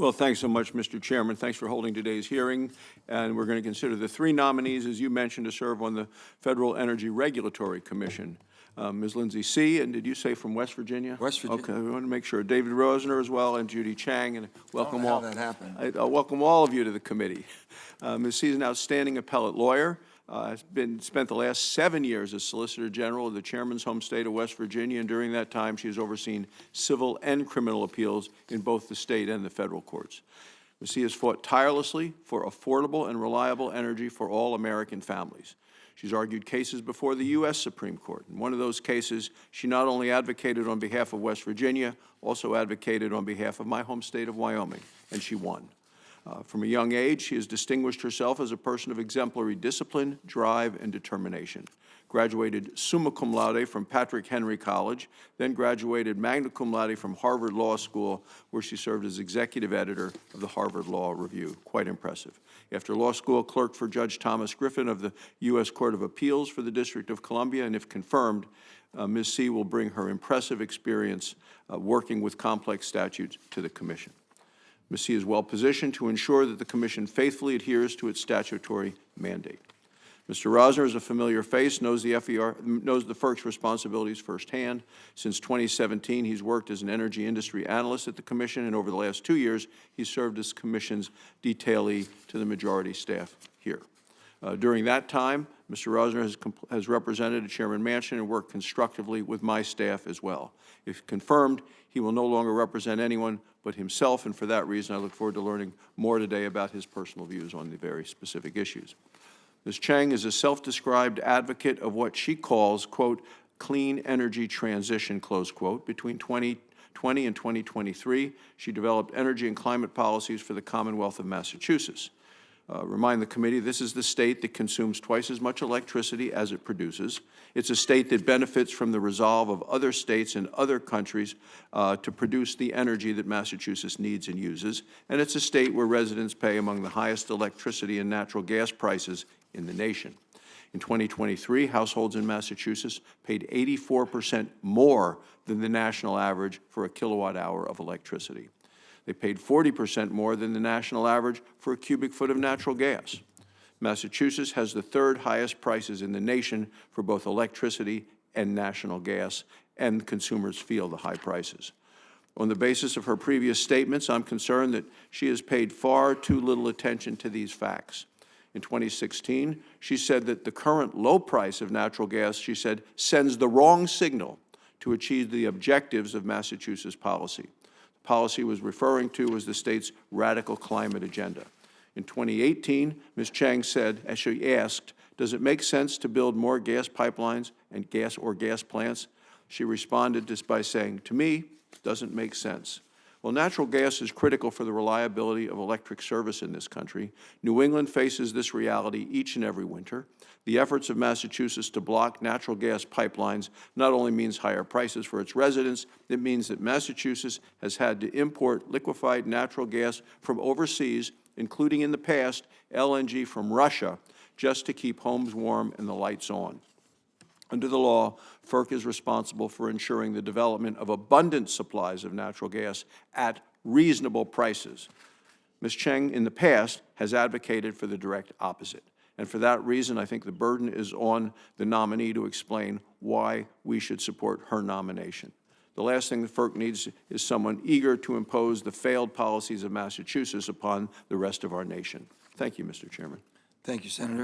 Well, thanks so much, Mr. Chairman. Thanks for holding today's hearing. And we're going to consider the three nominees, as you mentioned, to serve on the Federal Energy Regulatory Commission. Ms. Lindsay C., and did you say from West Virginia? West Virginia. Okay, we want to make sure. David Rosner as well, and Judy Chang, and welcome all. How that happened. I welcome all of you to the committee. Ms. C. is an outstanding appellate lawyer. Has spent the last 7 years as Solicitor General of the Chairman's home state of West Virginia, and during that time she has overseen civil and criminal appeals in both the state and the federal courts. Ms. C. has fought tirelessly for affordable and reliable energy for all American families. She's argued cases before the U.S. Supreme Court. In one of those cases, she not only advocated on behalf of West Virginia, also advocated on behalf of my home state of Wyoming, and she won. From a young age, she has distinguished herself as a person of exemplary discipline, drive, and determination. Graduated summa cum laude from Patrick Henry College, then graduated magna cum laude from Harvard Law School, where she served as executive editor of the Harvard Law Review. Quite impressive. After law school, clerked for Judge Thomas Griffin of the U.S. Court of Appeals for the District of Columbia, and if confirmed, Ms. C. will bring her impressive experience working with complex statutes to the Commission. Ms. C. is well positioned to ensure that the Commission faithfully adheres to its statutory mandate. Mr. Rosner is a familiar face, knows the FERC's responsibilities firsthand. Since 2017, he's worked as an energy industry analyst at the Commission, and over the last 2 years, he's served as Commission's detailee to the majority staff here. During that time, Mr. Rosner has represented Chairman Manchin and worked constructively with my staff as well. If confirmed, he will no longer represent anyone but himself, and for that reason, I look forward to learning more today about his personal views on the very specific issues. Ms. Chang is a self-described advocate of what she calls, quote, clean energy transition, close quote. Between 2020 and 2023, she developed energy and climate policies for the Commonwealth of Massachusetts. Remind the committee, this is the state that consumes twice as much electricity as it produces. It's a state that benefits from the resolve of other states and other countries to produce the energy that Massachusetts needs and uses. And it's a state where residents pay among the highest electricity and natural gas prices in the nation. In 2023, households in Massachusetts paid 84% more than the national average for a kilowatt hour of electricity. They paid 40% more than the national average for a cubic foot of natural gas. Massachusetts has the third highest prices in the nation for both electricity and national gas, and consumers feel the high prices. On the basis of her previous statements, I'm concerned that she has paid far too little attention to these facts. In 2016, she said that the current low price of natural gas, she said, sends the wrong signal to achieve the objectives of Massachusetts policy. The policy was referring to was the state's radical climate agenda. In 2018, Ms. Chang said, as she asked, does it make sense to build more gas pipelines and gas plants? She responded just by saying, to me, it doesn't make sense. Well, natural gas is critical for the reliability of electric service in this country. New England faces this reality each and every winter. The efforts of Massachusetts to block natural gas pipelines not only means higher prices for its residents, it means that Massachusetts has had to import liquefied natural gas from overseas, including in the past LNG from Russia, just to keep homes warm and the lights on. Under the law, FERC is responsible for ensuring the development of abundant supplies of natural gas at reasonable prices. Ms. Chang, in the past, has advocated for the direct opposite. And for that reason, I think the burden is on the nominee to explain why we should support her nomination. The last thing that FERC needs is someone eager to impose the failed policies of Massachusetts upon the rest of our nation. Thank you, Mr. Chairman. Thank you, Senator.